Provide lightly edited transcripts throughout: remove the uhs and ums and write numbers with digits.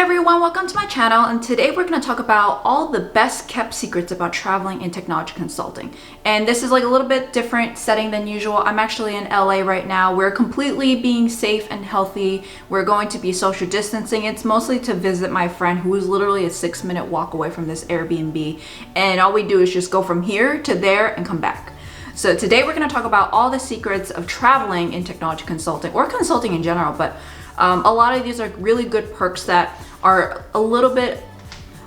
Everyone, welcome to my channel, and today we're going to talk about all the best kept secrets about traveling in technology consulting. And this is like a little bit different setting than usual. I'm actually in LA right now. We're completely being safe and healthy. We're going to be social distancing. It's mostly to visit my friend who is literally a 6-minute walk away from this Airbnb, and all we do is just go from here to there and come back. So today we're going to talk about all the secrets of traveling in technology consulting, or consulting in general, but a lot of these are really good perks that are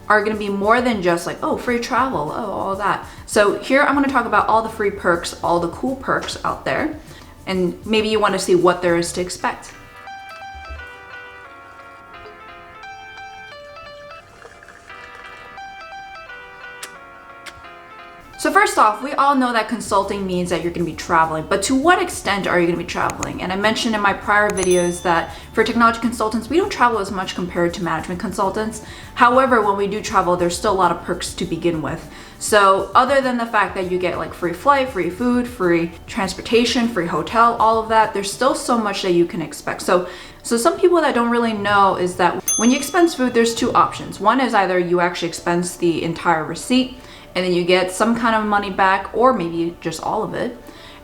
going to be more than just like, oh, free travel, oh, all that. So here I'm going to talk about all the free perks, all the cool perks out there, and maybe you want to see what there is to expect. So first off, we all know that consulting means that you're going to be traveling, but to what extent are you going to be traveling? And I mentioned in my prior videos that for technology consultants, we don't travel as much compared to management consultants. However, when we do travel, there's still a lot of perks to begin with. So other than the fact that you get like free flight, free food, free transportation, free hotel, all of that, there's still so much that you can expect. So some people that don't really know is that when you expense food, there's two options. One is either you actually expense the entire receipt, and then you get some kind of money back, or maybe just all of it.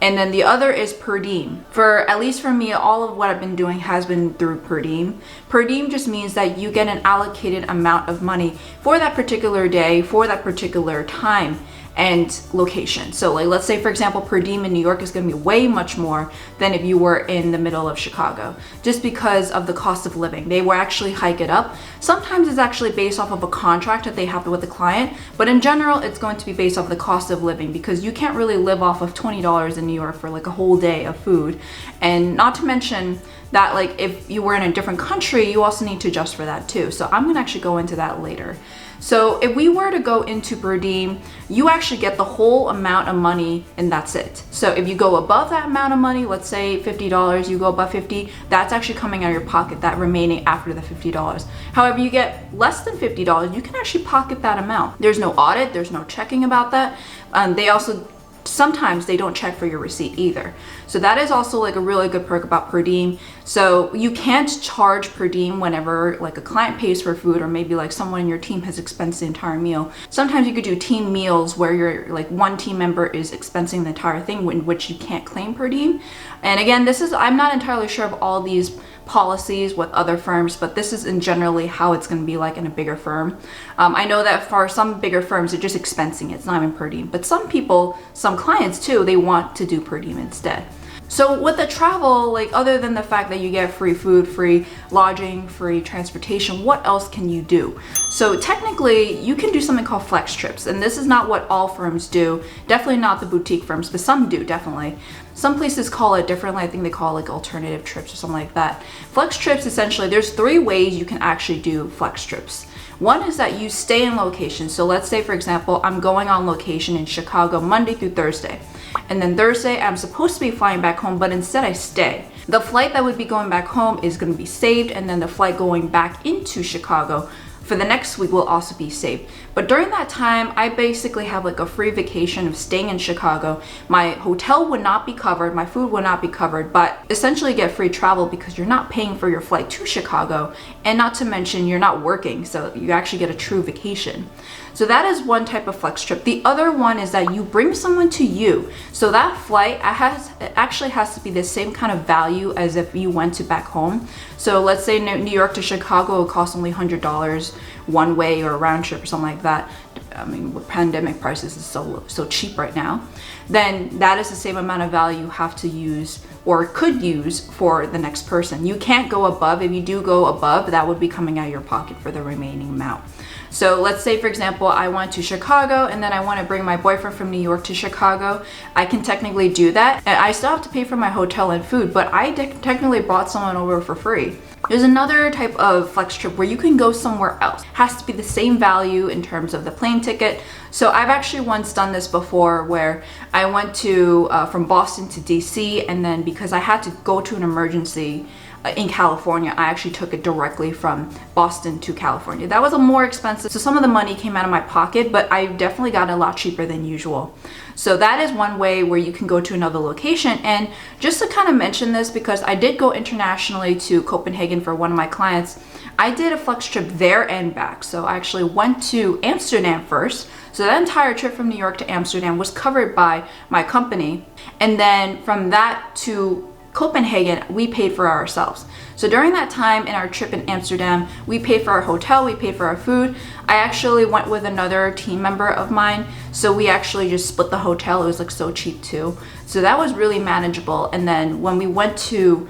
And then the other is per diem. At least for me, all of what I've been doing has been through per diem. Per diem just means that you get an allocated amount of money for that particular day, for that particular time and location. So like, let's say for example, per diem in New York is going to be way much more than if you were in the middle of Chicago, just because of the cost of living. They will actually hike it up. Sometimes it's actually based off of a contract that they have with the client, but in general, it's going to be based off the cost of living, because you can't really live off of $20 in New York for like a whole day of food. And not to mention that like if you were in a different country, you also need to adjust for that too. So I'm gonna actually go into that later. So if we were to go into per diem, you actually get the whole amount of money and that's it. So if you go above that amount of money, let's say $50, you go above 50, that's actually coming out of your pocket, that remaining after the $50. However, you get less than $50, you can actually pocket that amount. There's no audit, there's no checking about that. Sometimes they don't check for your receipt either. So that is also like a really good perk about per diem. So you can't charge per diem whenever like a client pays for food, or maybe like someone in your team has expensed the entire meal. Sometimes you could do team meals where you're like one team member is expensing the entire thing, in which you can't claim per diem. And again, I'm not entirely sure of all these policies with other firms, but this is in generally how it's going to be like in a bigger firm. I know that for some bigger firms, they're just expensing it. It's not even per diem, but some clients too, they want to do per diem instead. So with the travel, like other than the fact that you get free food, free lodging, free transportation, what else can you do? So technically you can do something called flex trips, and this is not what all firms do, definitely not the boutique firms, but some do, definitely. Some places call it differently. I think they call it like alternative trips or something like that. Flex trips, essentially, there's 3 ways you can actually do flex trips. One is that you stay in location. So let's say, for example, I'm going on location in Chicago Monday through Thursday. And then Thursday, I'm supposed to be flying back home, but instead I stay. The flight that would be going back home is going to be saved, and then the flight going back into Chicago for the next week will also be saved. But during that time, I basically have like a free vacation of staying in Chicago. My hotel would not be covered, my food would not be covered, but essentially get free travel because you're not paying for your flight to Chicago, and not to mention you're not working, so you actually get a true vacation. So that is one type of flex trip. The other one is that you bring someone to you. So that flight actually has to be the same kind of value as if you went to back home. So let's say New York to Chicago will cost only $100 one way, or a round trip or something like that. I mean, with pandemic prices is so cheap right now. Then that is the same amount of value you have to use, or could use, for the next person. You can't go above. If you do go above, that would be coming out of your pocket for the remaining amount. So let's say, for example, I went to Chicago and then I want to bring my boyfriend from New York to Chicago. I can technically do that. And I still have to pay for my hotel and food, but I technically brought someone over for free. There's another type of flex trip where you can go somewhere else. It has to be the same value in terms of the plane ticket. So I've actually once done this before, where I went to from Boston to DC, and then because I had to go to an emergency in California, I actually took it directly from Boston to California. That was a more expensive, so some of the money came out of my pocket, but I definitely got it a lot cheaper than usual. So that is one way where you can go to another location. And just to kind of mention this, because I did go internationally to Copenhagen for one of my clients, I did a flex trip there and back. So I actually went to Amsterdam first. So that entire trip from New York to Amsterdam was covered by my company. And then from that to Copenhagen, we paid for ourselves. So during that time in our trip in Amsterdam, we paid for our hotel, we paid for our food. I actually went with another team member of mine. So we actually just split the hotel. It was like so cheap too. So that was really manageable. And then when we went to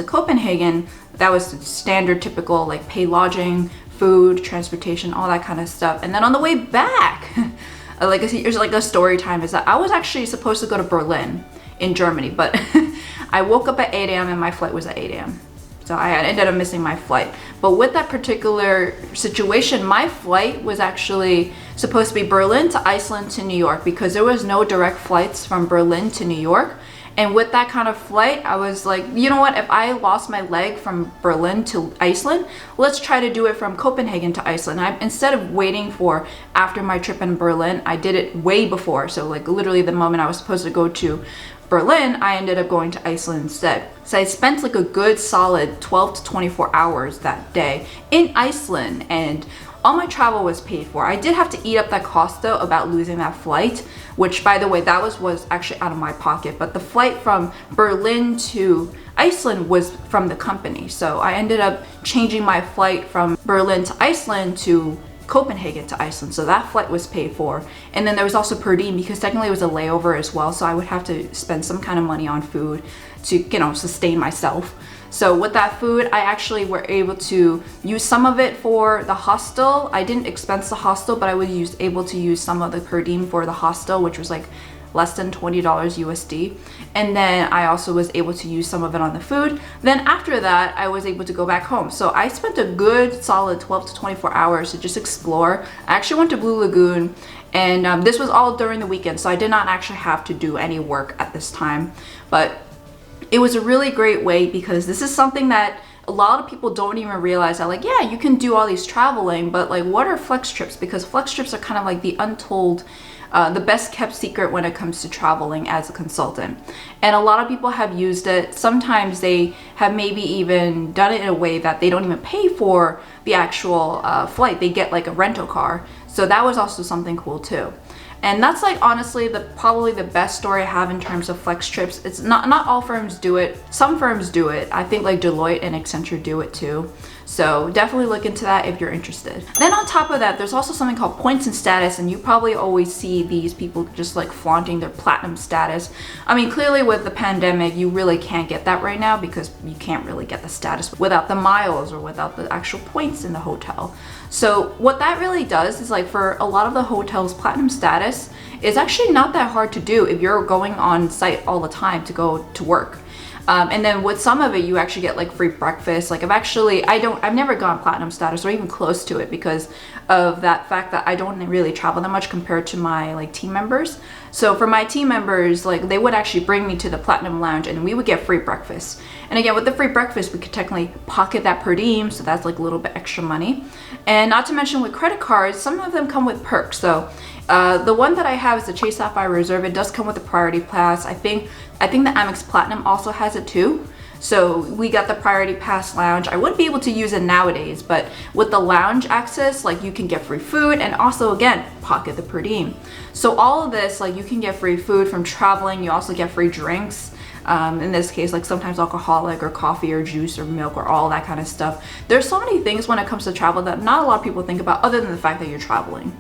Copenhagen, that was standard, typical, like pay lodging, food, transportation, all that kind of stuff. And then on the way back, here's like a story time, is that I was actually supposed to go to Berlin in Germany, but I woke up at 8 a.m. and my flight was at 8 a.m. So I ended up missing my flight. But with that particular situation, my flight was actually supposed to be Berlin to Iceland to New York, because there was no direct flights from Berlin to New York. And with that kind of flight, I was like, you know what, if I lost my leg from Berlin to Iceland, let's try to do it from Copenhagen to Iceland. Instead of waiting for after my trip in Berlin, I did it way before. So like literally the moment I was supposed to go to Berlin, I ended up going to Iceland instead. So I spent like a good solid 12 to 24 hours that day in Iceland, and all my travel was paid for. I did have to eat up that cost though about losing that flight, which by the way, that was actually out of my pocket, but the flight from Berlin to Iceland was from the company. So I ended up changing my flight from Berlin to Iceland to Copenhagen to Iceland. So that flight was paid for. And then there was also per diem, because technically it was a layover as well. So I would have to spend some kind of money on food to, you know, sustain myself. So with that food, I actually were able to use some of it for the hostel. I didn't expense the hostel, but I was able to use some of the per diem for the hostel, which was like less than $20 USD. And then I also was able to use some of it on the food. Then after that, I was able to go back home. So I spent a good solid 12 to 24 hours to just explore. I actually went to Blue Lagoon, and this was all during the weekend. So I did not actually have to do any work at this time, but it was a really great way, because this is something that a lot of people don't even realize, that like, yeah, you can do all these traveling, but like, what are flex trips? Because flex trips are kind of like the untold, the best kept secret when it comes to traveling as a consultant. And a lot of people have used it. Sometimes they have maybe even done it in a way that they don't even pay for the actual flight. They get like a rental car. So that was also something cool too. And that's like honestly probably the best story I have in terms of flex trips. It's not all firms do it. Some firms do it. I think like Deloitte and Accenture do it too. So definitely look into that if you're interested. Then on top of that, there's also something called points and status, and you probably always see these people just like flaunting their platinum status. I mean, clearly with the pandemic, you really can't get that right now, because you can't really get the status without the miles or without the actual points in the hotel. So what that really does is, like, for a lot of the hotels, platinum status is actually not that hard to do if you're going on site all the time to go to work. And then with some of it, you actually get like free breakfast. Like I've never gone platinum status or even close to it, because of that fact that I don't really travel that much compared to my like team members. So for my team members, like they would actually bring me to the platinum lounge and we would get free breakfast. And again, with the free breakfast, we could technically pocket that per diem. So that's like a little bit extra money. And not to mention with credit cards, some of them come with perks. So the one that I have is the Chase Sapphire Reserve. It does come with the priority pass. I think the Amex Platinum also has it too. So we got the priority pass lounge. I wouldn't be able to use it nowadays, but with the lounge access, like you can get free food and also again, pocket the per diem. So all of this, like you can get free food from traveling. You also get free drinks. In this case, like sometimes alcoholic or coffee or juice or milk or all that kind of stuff. There's so many things when it comes to travel that not a lot of people think about other than the fact that you're traveling.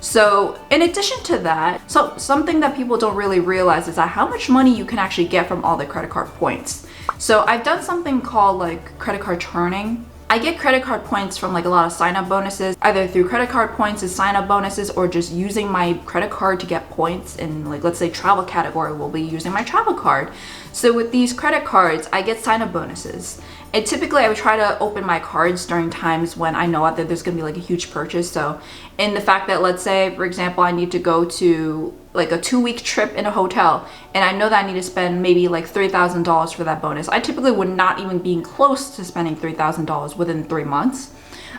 So in addition to that, so something that people don't really realize is that how much money you can actually get from all the credit card points. So I've done something called like credit card churning. I get credit card points from like a lot of sign-up bonuses, either through credit card points as sign-up bonuses or just using my credit card to get points in, like, let's say travel category, will be using my travel card. So with these credit cards, I get sign-up bonuses. And typically I would try to open my cards during times when I know that there's gonna be like a huge purchase. So in the fact that, let's say, for example, I need to go to like a 2-week trip in a hotel and I know that I need to spend maybe like $3,000 for that bonus, I typically would not even be close to spending $3,000 within 3 months.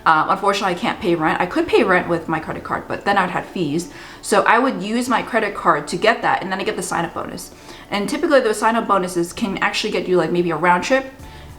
Unfortunately, I can't pay rent. I could pay rent with my credit card, but then I'd have fees. So I would use my credit card to get that, and then I get the sign-up bonus. And typically those sign-up bonuses can actually get you like maybe a round trip,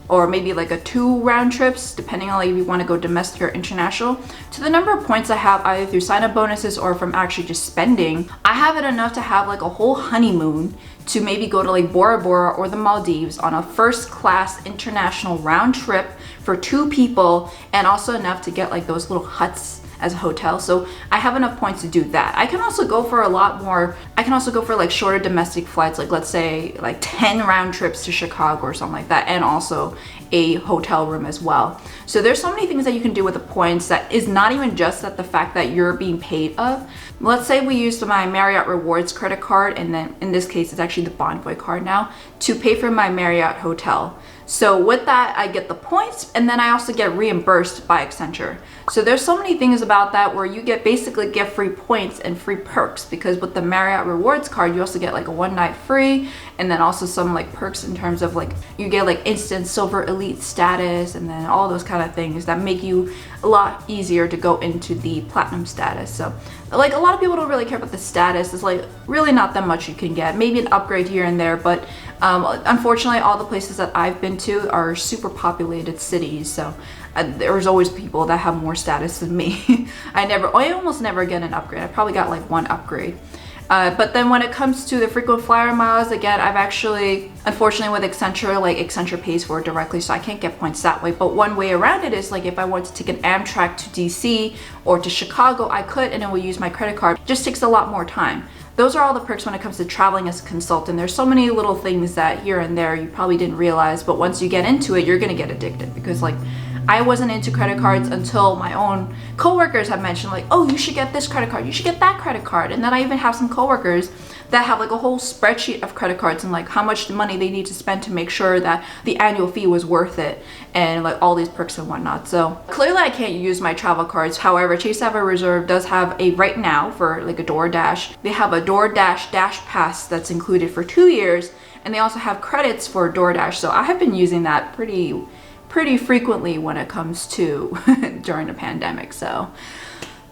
or maybe like a 2 round trips, depending on like if you want to go domestic or international. To the number of points I have either through sign-up bonuses or from actually just spending, I have it enough to have like a whole honeymoon to maybe go to like Bora Bora or the Maldives on a first class international round trip for 2 people, and also enough to get like those little huts as a hotel. So I have enough points to do that. I can also go for a lot more. I can also go for like shorter domestic flights, like let's say like 10 round trips to Chicago or something like that, and also a hotel room as well. So there's so many things that you can do with the points that is not even just that the fact that you're being paid of. Let's say we used my Marriott Rewards credit card, and then in this case it's actually the Bonvoy card now, to pay for my Marriott hotel. So with that, I get the points, and then I also get reimbursed by Accenture. So there's so many things about that where you basically get free points and free perks, because with the Marriott Rewards card, you also get like a 1 night free, and then also some like perks in terms of like you get like instant silver elite status, and then all those kind of things that make you a lot easier to go into the platinum status. So like a lot of people don't really care about the status. It's like really not that much you can get, maybe an upgrade here and there, but unfortunately all the places that I've been to are super populated cities, so there's always people that have more status than me. I almost never get an upgrade. I probably got like 1 upgrade. But then when it comes to the frequent flyer miles, again, I've actually, unfortunately with Accenture, like Accenture pays for it directly, so I can't get points that way. But one way around it is like if I want to take an Amtrak to DC or to Chicago, I could, and it will use my credit card. It just takes a lot more time. Those are all the perks when it comes to traveling as a consultant. There's so many little things that here and there you probably didn't realize, but once you get into it, you're gonna get addicted, because like I wasn't into credit cards until my own coworkers have mentioned like, oh, you should get this credit card, you should get that credit card. And then I even have some coworkers that have like a whole spreadsheet of credit cards and like how much money they need to spend to make sure that the annual fee was worth it, and like all these perks and whatnot. So clearly I can't use my travel cards. However, Chase Sapphire Reserve does have a, right now for like a DoorDash, they have a DoorDash Dash Pass that's included for 2 years, and they also have credits for DoorDash. So I have been using that pretty frequently when it comes to during the pandemic. So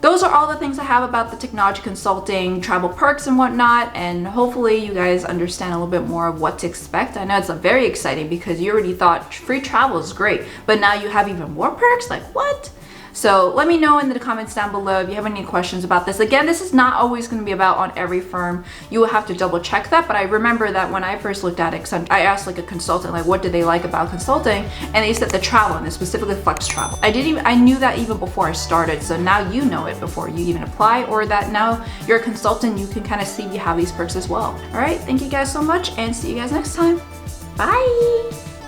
those are all the things I have about the technology consulting, travel perks and whatnot, and hopefully you guys understand a little bit more of what to expect. I know it's very exciting because you already thought free travel is great, but now you have even more perks, like what? So let me know in the comments down below if you have any questions about this. Again, this is not always going to be about on every firm. You will have to double check that, but I remember that when I first looked at it, I asked like a consultant, like what did they like about consulting, and they said the travel, and specifically flex travel. I knew that even before I started, so now you know it before you even apply, or that now you're a consultant, you can kind of see you have these perks as well. All right, thank you guys so much, and see you guys next time. Bye.